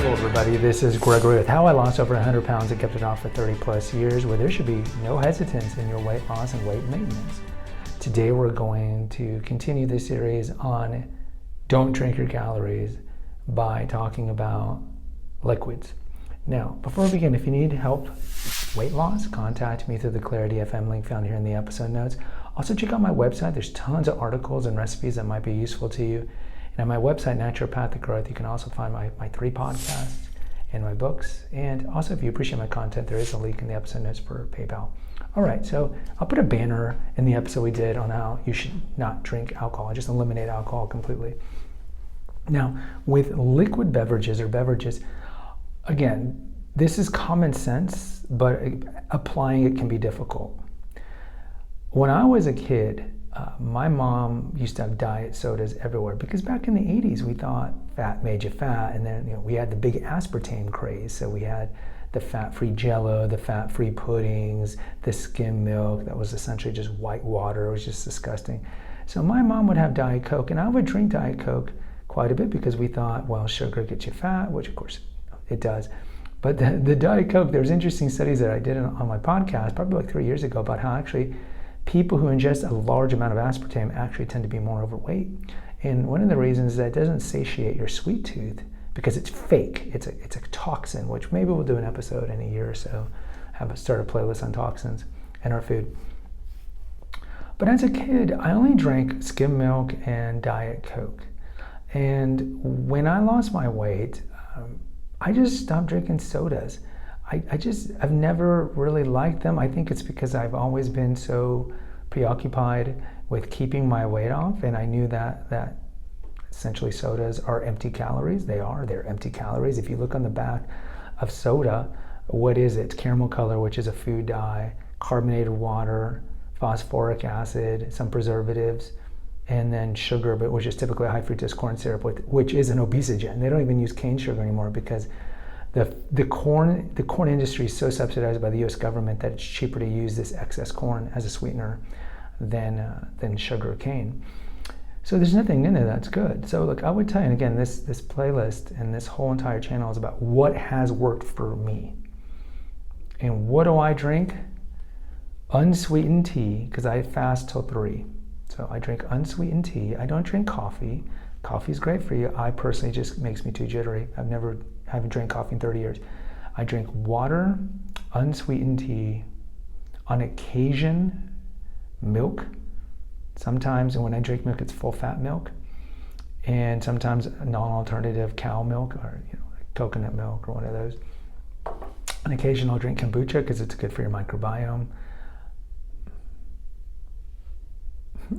Hello everybody, this is Gregory with How I Lost Over 100 Pounds and Kept It Off for 30 plus years, where there should be no hesitance in your weight loss and weight maintenance. Today we're going to continue this series on don't drink your calories by talking about liquids. Now, before we begin, if you need help weight loss, contact me through the Clarity FM link found here in the episode notes. Also check out my website. There's tons of articles and recipes that might be useful to you. And on my website, Naturopathic Growth, you can also find my 3 podcasts and my books. And also, if you appreciate my content, there is a link in the episode notes for PayPal. All right, so I'll put a banner in the episode we did on how you should not drink alcohol, just eliminate alcohol completely. Now, with liquid beverages or beverages, again, this is common sense, but applying it can be difficult. When I was a kid, my mom used to have diet sodas everywhere because back in the 80s we thought fat made you fat, and then we had the big aspartame craze. So we had the fat-free Jello, the fat-free puddings, the skim milk that was essentially just white water. It was just disgusting. So my mom would have Diet Coke, and I would drink Diet Coke quite a bit because we thought, well, sugar gets you fat, which of course it does. But the Diet Coke, there's interesting studies that I did on my podcast probably like 3 years ago about how actually people who ingest a large amount of aspartame actually tend to be more overweight. And one of the reasons is that it doesn't satiate your sweet tooth because it's fake. It's a toxin, which maybe we'll do an episode in a year or so, start a playlist on toxins in our food. But as a kid, I only drank skim milk and Diet Coke. And when I lost my weight, I just stopped drinking sodas. I've never really liked them. I think it's because I've always been so preoccupied with keeping my weight off, and I knew that essentially sodas are empty calories. They're empty calories. If you look on the back of soda, what is it? It's caramel color, which is a food dye, carbonated water, phosphoric acid, some preservatives, and then sugar, but which is typically high fructose corn syrup, which is an obesogen. They don't even use cane sugar anymore because the corn industry is so subsidized by the U.S. government that it's cheaper to use this excess corn as a sweetener than sugar or cane. So there's nothing in it that's good. So look, I would tell you, and again, this playlist and this whole entire channel is about what has worked for me. And what do I drink? Unsweetened tea, because I fast till 3. So I drink unsweetened tea. I don't drink coffee. Coffee's great for you. I personally just makes me too jittery. Haven't drank coffee in 30 years. I drink water, unsweetened tea, on occasion milk. Sometimes, and when I drink milk, it's full fat milk, and sometimes non-alternative cow milk or like coconut milk or one of those. On occasion, I'll drink kombucha because it's good for your microbiome.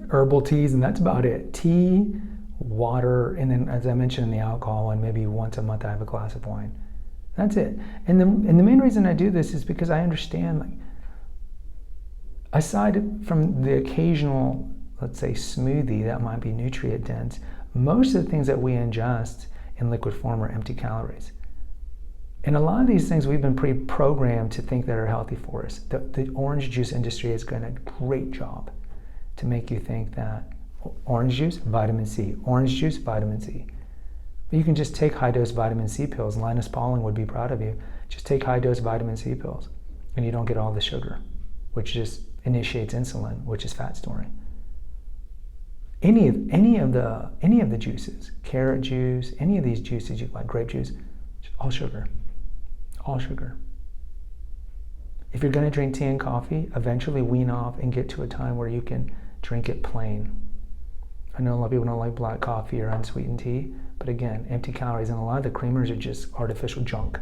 Herbal teas, and that's about it. Tea, water, and then, as I mentioned in the alcohol one, maybe once a month I have a glass of wine. That's it. And the main reason I do this is because I understand, like, aside from the occasional, let's say, smoothie that might be nutrient dense, most of the things that we ingest in liquid form are empty calories. And a lot of these things we've been pre-programmed to think that are healthy for us. The orange juice industry has done a great job to make you think that orange juice, vitamin C. Orange juice, vitamin C. But you can just take high-dose vitamin C pills. Linus Pauling would be proud of you. Just take high-dose vitamin C pills, and you don't get all the sugar, which just initiates insulin, which is fat storing. Any of the juices, carrot juice, any of these juices, like grape juice, all sugar. All sugar. If you're going to drink tea and coffee, eventually wean off and get to a time where you can drink it plain. I know a lot of people don't like black coffee or unsweetened tea, but again, empty calories, and a lot of the creamers are just artificial junk.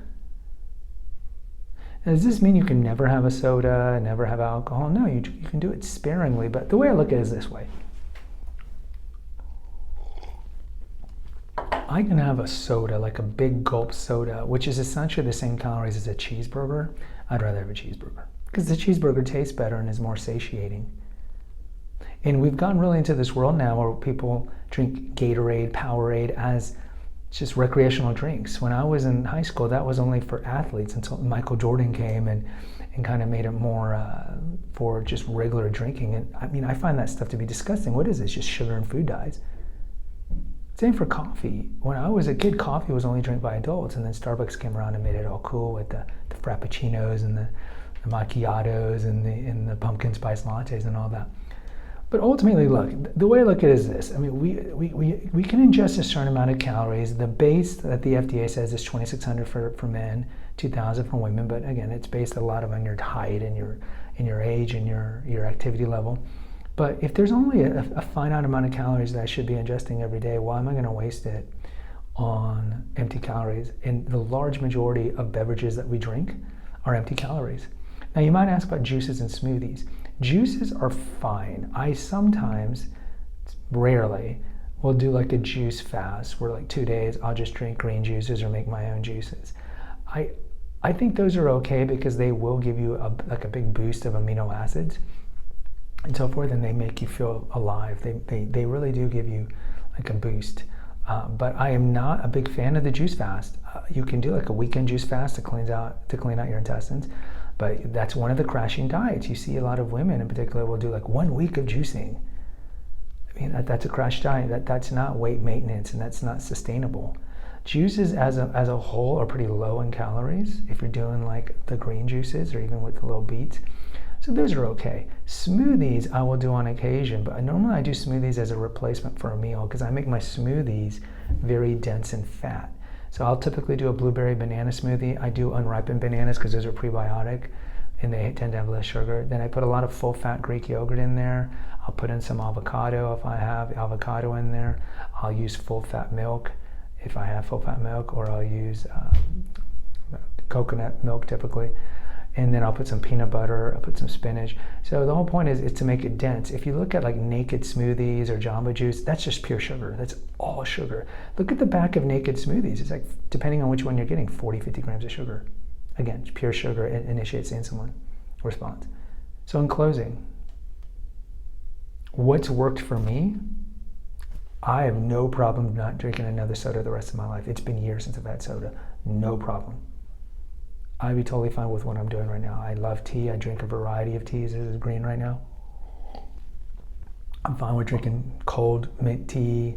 Now, does this mean you can never have a soda, never have alcohol? No, you can do it sparingly, but the way I look at it is this way. I can have a soda, like a big gulp soda, which is essentially the same calories as a cheeseburger. I'd rather have a cheeseburger because the cheeseburger tastes better and is more satiating. And we've gotten really into this world now where people drink Gatorade, Powerade as just recreational drinks. When I was in high school, that was only for athletes until Michael Jordan came and kind of made it more for just regular drinking. And I mean, I find that stuff to be disgusting. What is this? Just sugar and food dyes. Same for coffee. When I was a kid, coffee was only drank by adults, and then Starbucks came around and made it all cool with the frappuccinos and the macchiatos and the pumpkin spice lattes and all that. But ultimately, look, the way I look at it is this. I mean, we can ingest a certain amount of calories. The base that the FDA says is 2,600 for men, 2,000 for women. But again, it's based a lot on your height and your age and your activity level. But if there's only a finite amount of calories that I should be ingesting every day, why am I going to waste it on empty calories? And the large majority of beverages that we drink are empty calories. Now, you might ask about juices and smoothies. Juices are fine. I sometimes, rarely, will do like a juice fast where like 2 days I'll just drink green juices or make my own juices. I think those are okay because they will give you a big boost of amino acids and so forth, and they make you feel alive. They really do give you like a boost. But I am not a big fan of the juice fast. You can do like a weekend juice fast to clean out your intestines. But that's one of the crashing diets. You see a lot of women in particular will do like 1 week of juicing. I mean, that's a crash diet. That's not weight maintenance, and that's not sustainable. Juices as a whole are pretty low in calories if you're doing like the green juices or even with the little beets. So those are okay. Smoothies I will do on occasion, but normally I do smoothies as a replacement for a meal because I make my smoothies very dense in fat. So I'll typically do a blueberry banana smoothie. I do unripened bananas because those are prebiotic and they tend to have less sugar. Then I put a lot of full fat Greek yogurt in there. I'll put in some avocado if I have avocado in there. I'll use full fat milk if I have full fat milk, or I'll use coconut milk typically. And then I'll put some peanut butter, I'll put some spinach. So the whole point is to make it dense. If you look at like naked smoothies or Jamba Juice, that's just pure sugar. That's all sugar. Look at the back of naked smoothies. It's like, depending on which one you're getting, 40, 50 grams of sugar. Again, pure sugar initiates insulin response. So in closing, what's worked for me? I have no problem not drinking another soda the rest of my life. It's been years since I've had soda. No problem. I'd be totally fine with what I'm doing right now. I love tea. I drink a variety of teas. This is green right now. I'm fine with drinking cold mint tea,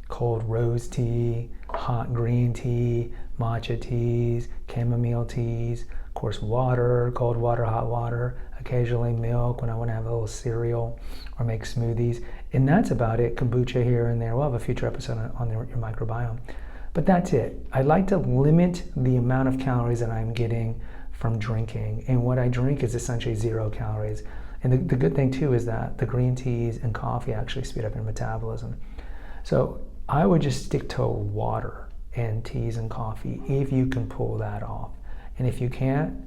cold rose tea, hot green tea, matcha teas, chamomile teas, of course water, cold water, hot water, occasionally milk when I want to have a little cereal or make smoothies. And that's about it. Kombucha here and there. We'll have a future episode on your microbiome. But that's it. I like to limit the amount of calories that I'm getting from drinking. And what I drink is essentially 0 calories. And the good thing too is that the green teas and coffee actually speed up your metabolism. So I would just stick to water and teas and coffee if you can pull that off. And if you can't,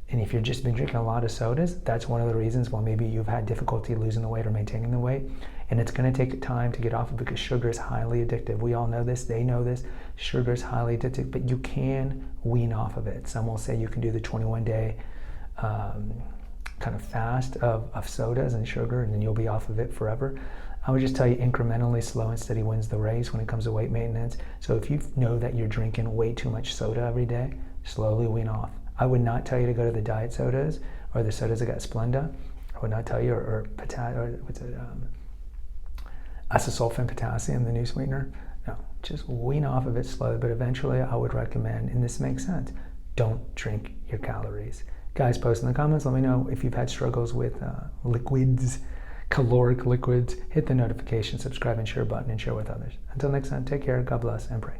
and if you've just been drinking a lot of sodas, that's one of the reasons why maybe you've had difficulty losing the weight or maintaining the weight. And it's going to take time to get off of because sugar is highly addictive. We all know this. They know this. Sugar is highly addictive, but you can wean off of it. Some will say you can do the 21-day kind of fast of sodas and sugar, and then you'll be off of it forever. I would just tell you incrementally slow and steady wins the race when it comes to weight maintenance. So if you know that you're drinking way too much soda every day, slowly wean off. I would not tell you to go to the diet sodas or the sodas that got Splenda. I would not tell you, or acesulfame potassium, the new sweetener. No, just wean off of it slowly. But eventually I would recommend, and this makes sense, don't drink your calories. Guys, post in the comments. Let me know if you've had struggles with liquids, caloric liquids. Hit the notification, subscribe, and share button, and share with others. Until next time, take care, God bless, and pray.